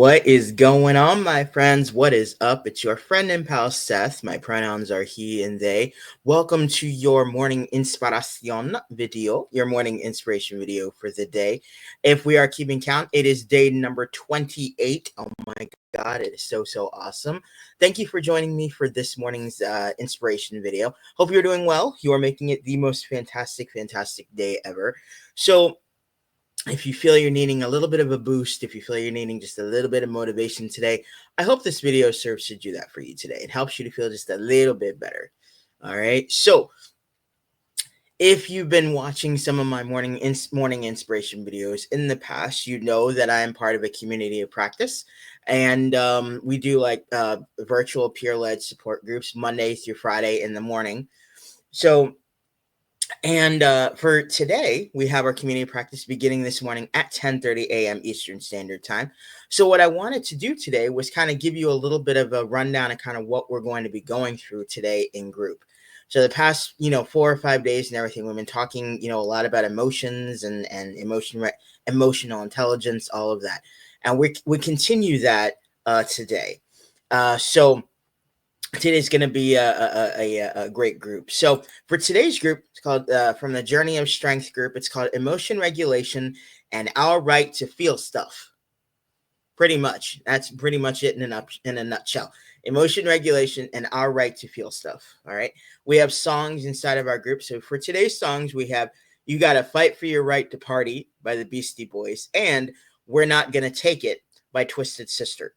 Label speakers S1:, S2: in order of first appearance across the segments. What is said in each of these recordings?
S1: What is going on, my friends? What is up? It's your friend and pal Seth. My pronouns are he and they. Welcome to your morning inspiration video, your morning inspiration video for the day. If we are keeping count, it is day number 28. Oh my God, it is so awesome. Thank you for joining me for this morning's inspiration video. Hope you're doing well. You are making it the most fantastic day ever. So, if you feel you're needing a little bit of a boost, if you feel you're needing just a little bit of motivation today, I hope this video serves to do that for you today. It helps you to feel just a little bit better. All right. So if you've been watching some of my morning inspiration videos in the past, you know that I am part of a community of practice, and we do like virtual peer-led support groups Monday through Friday in the morning. So for today, we have our community practice beginning this morning at 10:30 a.m. Eastern Standard Time. So what I wanted to do today was kind of give you a little bit of a rundown of kind of what we're going to be going through today in group. So the past, 4 or 5 days and everything, we've been talking, a lot about emotions and emotional intelligence, all of that. And we continue that today. So today's going to be a great group. So for today's group, it's called from the Journey of Strength group. It's called Emotion Regulation and Our Right to Feel Stuff. Pretty much. That's pretty much it in a nutshell. Emotion regulation and our right to feel stuff. All right. We have songs inside of our group. So for today's songs, we have You Gotta Fight for Your Right to Party by the Beastie Boys and We're Not Gonna Take It by Twisted Sister.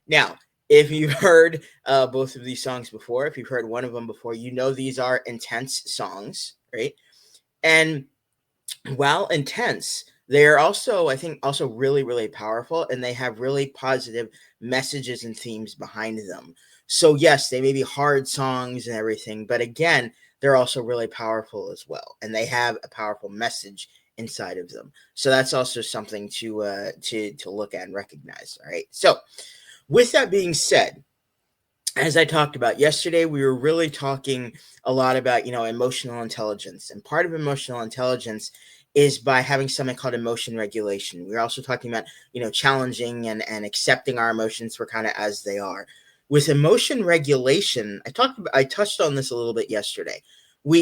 S1: Now, if you've heard both of these songs before, if you've heard one of them before, you know these are intense songs, right? And while intense, they're also, I think, also really powerful, and they have really positive messages and themes behind them. So yes, they may be hard songs and everything, but again, they're also really powerful as well, and they have a powerful message inside of them. So that's also something to look at and recognize. All right. So with that being said, as I talked about yesterday, we were really talking a lot about, emotional intelligence. And part of emotional intelligence is by having something called emotion regulation. We're also talking about, challenging and accepting our emotions for kind of as they are. With emotion regulation, I touched on this a little bit yesterday.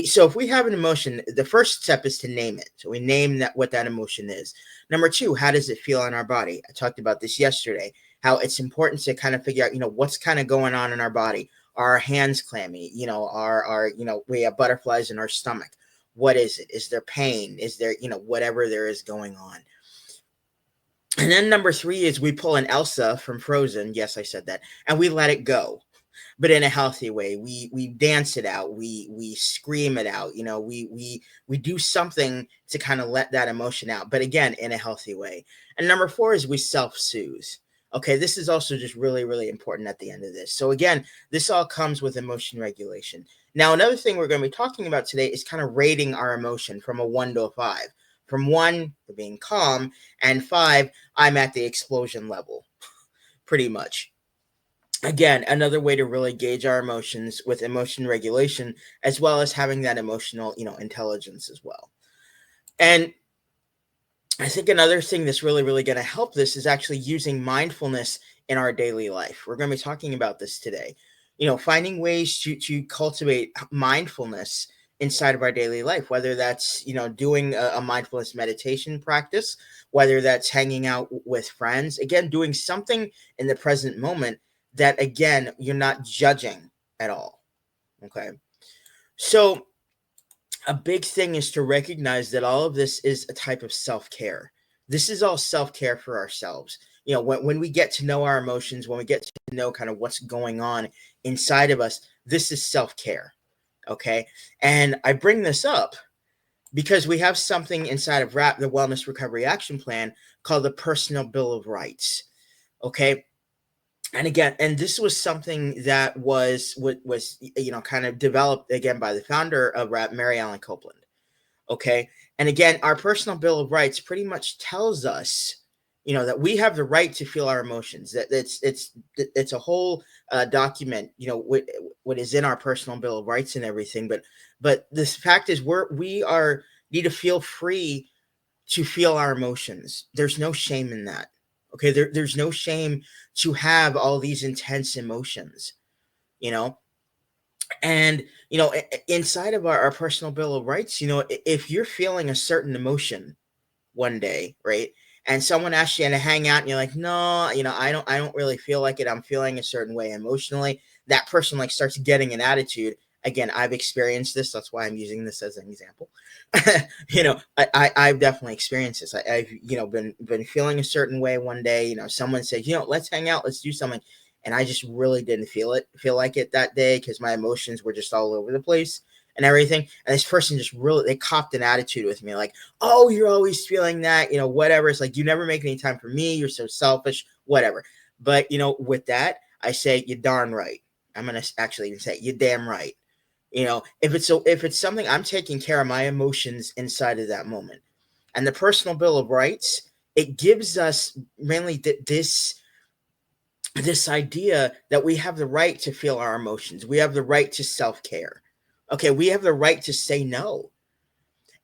S1: So if we have an emotion, the first step is to name it. So we name what that emotion is. Number two, how does it feel on our body? I talked about this yesterday, how it's important to kind of figure out, what's kind of going on in our body. Are our hands clammy? We have butterflies in our stomach. What is it? Is there pain? Is there, whatever there is going on? And then number three is we pull an Elsa from Frozen. Yes, I said that. And we let it go, but in a healthy way. We dance it out. We scream it out. We do something to kind of let that emotion out, but again, in a healthy way. And number four is we self-soothe. Okay, this is also just really important at the end of this. So again, this all comes with emotion regulation. Now, another thing we're going to be talking about today is kind of rating our emotion from a 1 to a 5. From 1, for being calm, and 5, I'm at the explosion level, pretty much. Again, another way to really gauge our emotions with emotion regulation, as well as having that emotional, intelligence as well. And I think another thing that's really going to help this is actually using mindfulness in our daily life. We're going to be talking about this today. Finding ways to cultivate mindfulness inside of our daily life, whether that's, doing a mindfulness meditation practice, whether that's hanging out with friends, again, doing something in the present moment that, again, you're not judging at all. Okay. So a big thing is to recognize that all of this is a type of self-care. This is all self-care for ourselves. When we get to know our emotions, when we get to know kind of what's going on inside of us, this is self-care. Okay. And I bring this up because we have something inside of WRAP, the Wellness Recovery Action Plan, called the Personal Bill of Rights. Okay. And again, and this was something that was kind of developed again by the founder of WRAP, Mary Ellen Copeland. Okay. And again, our Personal Bill of Rights pretty much tells us, that we have the right to feel our emotions. That it's a whole document, what is in our Personal Bill of Rights and everything. But this fact is we need to feel free to feel our emotions. There's no shame in that. Okay, there's no shame to have all these intense emotions, you know. And inside of our personal bill of rights, if you're feeling a certain emotion one day, right? And someone asks you to hang out and you're like, no, I don't really feel like it. I'm feeling a certain way emotionally. That person like starts getting an attitude. Again, I've experienced this. That's why I'm using this as an example. I've definitely experienced this. I've been feeling a certain way one day. Someone said, let's hang out, let's do something, and I just really didn't feel like it that day because my emotions were just all over the place and everything. And this person just really they copped an attitude with me, like, oh, you're always feeling that, whatever. It's like, you never make any time for me. You're so selfish, whatever. But, with that, I say, you darn right. I'm going to actually even say, you damn right. If it's something, I'm taking care of my emotions inside of that moment. And the personal bill of rights, it gives us mainly this idea that we have the right to feel our emotions. We have the right to self-care. Okay, we have the right to say no.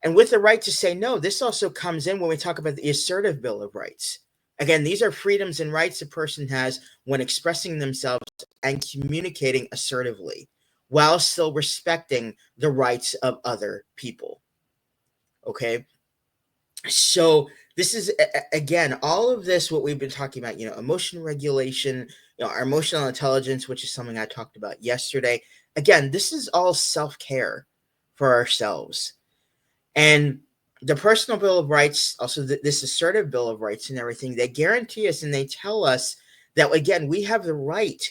S1: And with the right to say no, this also comes in when we talk about the assertive Bill of Rights. Again, these are freedoms and rights a person has when expressing themselves and communicating assertively while still respecting the rights of other people. Okay. So this is again all of this what we've been talking about, emotion regulation, our emotional intelligence, which is something I talked about yesterday. Again, this is all self-care for ourselves. And the personal bill of rights, also this assertive bill of rights and everything, they guarantee us and they tell us that, again, we have the right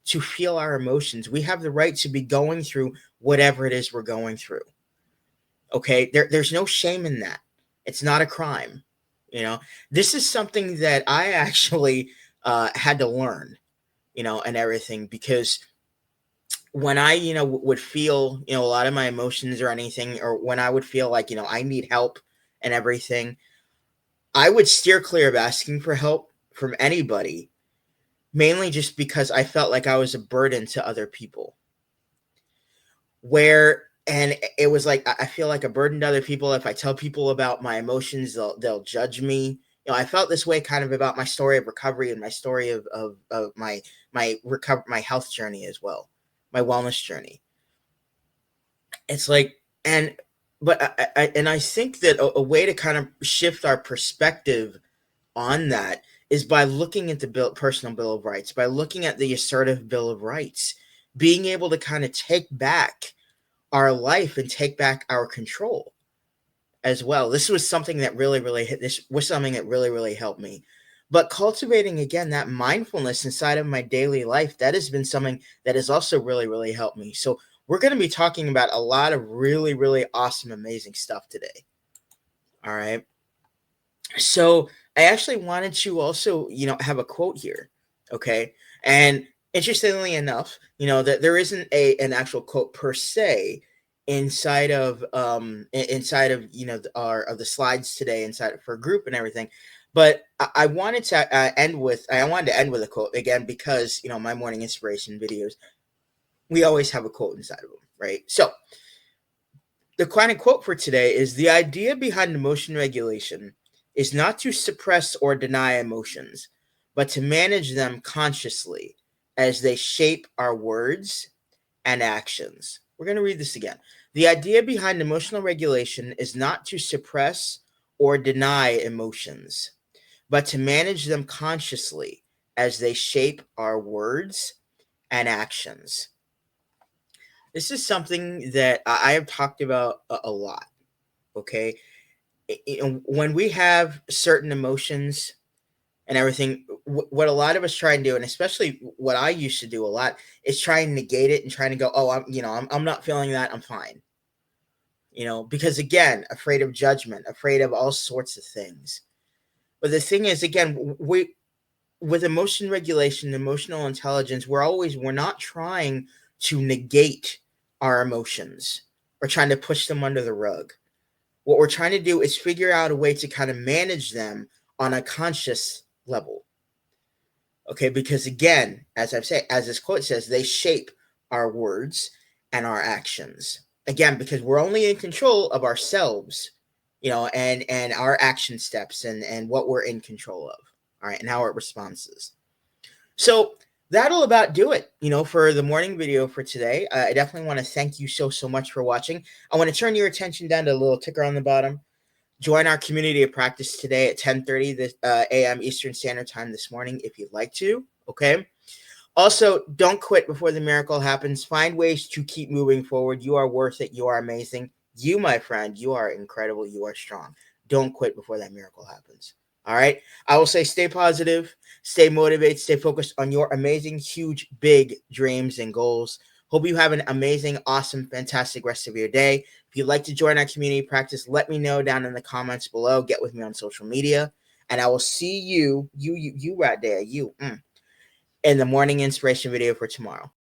S1: to feel our emotions. We have the right to be going through whatever it is we're going through. Okay, there's no shame in that. It's not a crime. This is something that I actually had to learn, and everything, because when I, would feel, a lot of my emotions or anything, or when I would feel like, I need help and everything, I would steer clear of asking for help from anybody, mainly just because I felt like I was a burden to other people. And it was like, I feel like a burden to other people. If I tell people about my emotions, they'll judge me. I felt this way kind of about my story of recovery and my story of my health journey as well, my wellness journey. It's like, and but I think that a way to kind of shift our perspective on that is by looking at the personal bill of rights, by looking at the assertive bill of rights, being able to kind of take back our life and take back our control as well. This was something that really hit. This was something that really helped me. But cultivating again that mindfulness inside of my daily life, that has been something that has also really helped me. So we're going to be talking about a lot of really awesome, amazing stuff today. All right. So I actually wanted to also, have a quote here. Okay. And interestingly enough, that there isn't an actual quote per se inside of our of the slides today inside for a group and everything. But I wanted to end with a quote again, because my morning inspiration videos, we always have a quote inside of them, right? So the kind of quote for today is: the idea behind emotion regulation is not to suppress or deny emotions, but to manage them consciously as they shape our words and actions. We're going to read this again. The idea behind emotional regulation is not to suppress or deny emotions, but to manage them consciously as they shape our words and actions. This is something that I have talked about a lot. Okay, when we have certain emotions and everything, what a lot of us try and do, and especially what I used to do a lot, is try and negate it and trying to go, oh, I'm not feeling that, I'm fine. Because again, afraid of judgment, afraid of all sorts of things. But the thing is, again, we with emotion regulation, emotional intelligence, we're not trying to negate our emotions or trying to push them under the rug. What we're trying to do is figure out a way to kind of manage them on a conscious level. Okay, because again, as I've said, as this quote says, they shape our words and our actions. Again, because we're only in control of ourselves, and our action steps and what we're in control of. All right, and how it responds. So that'll about do it, for the morning video for today. I definitely want to thank you so much for watching. I want to turn your attention down to the little ticker on the bottom. Join our community of practice today at 10:30 a.m. Eastern Standard Time this morning if you'd like to. Okay. Also, don't quit before the miracle happens. Find ways to keep moving forward. You are worth it. You are amazing. You, my friend, you are incredible. You are strong. Don't quit before that miracle happens. All right. I will say stay positive, stay motivated, stay focused on your amazing, huge, big dreams and goals. Hope you have an amazing, awesome, fantastic rest of your day. If you'd like to join our community practice, let me know down in the comments below. Get with me on social media. And I will see you right there, in the morning inspiration video for tomorrow.